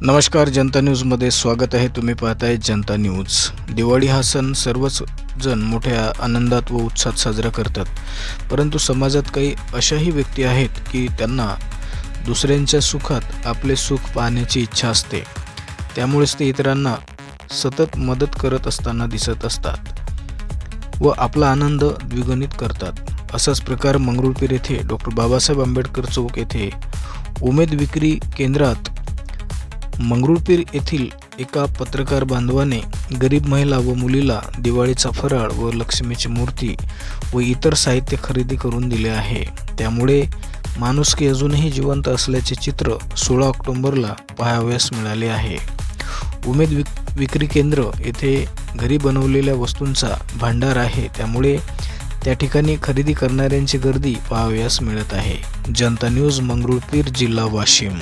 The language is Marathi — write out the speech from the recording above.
नमस्कार, जनता न्यूजमध्ये स्वागत आहे. तुम्ही पाहताय जनता न्यूज. दिवाळी हा सण सर्वच जण मोठ्या आनंदात व उत्साहात साजरा करतात, परंतु समाजात काही अशाही व्यक्ती आहेत की त्यांना दुसऱ्यांच्या सुखात आपले सुख पाहण्याची इच्छा असते. त्यामुळेच ते इतरांना सतत मदत करत असताना दिसत असतात व आपला आनंद द्विगुणित करतात. असाच प्रकार मंगरुळपीर येथे डॉक्टर बाबासाहेब आंबेडकर चौक येथे उमेद विक्री केंद्रात मंगरुळपीर येथील एका पत्रकार बांधवाने गरीब महिला व मुलीला दिवाळीचा फराळ व लक्ष्मीची मूर्ती व इतर साहित्य खरेदी करून दिले आहे. त्यामुळे माणुसकी अजूनही जिवंत असल्याचे चित्र 16 ऑक्टोबरला पाहावयास मिळाले आहे. उमेद विक्री केंद्र येथे घरी बनवलेल्या वस्तूंचा भांडार आहे, त्यामुळे त्या ठिकाणी खरेदी करणाऱ्यांची गर्दी पाहावयास मिळत आहे. जनता न्यूज, मंगरुळपीर, जिल्हा वाशिम.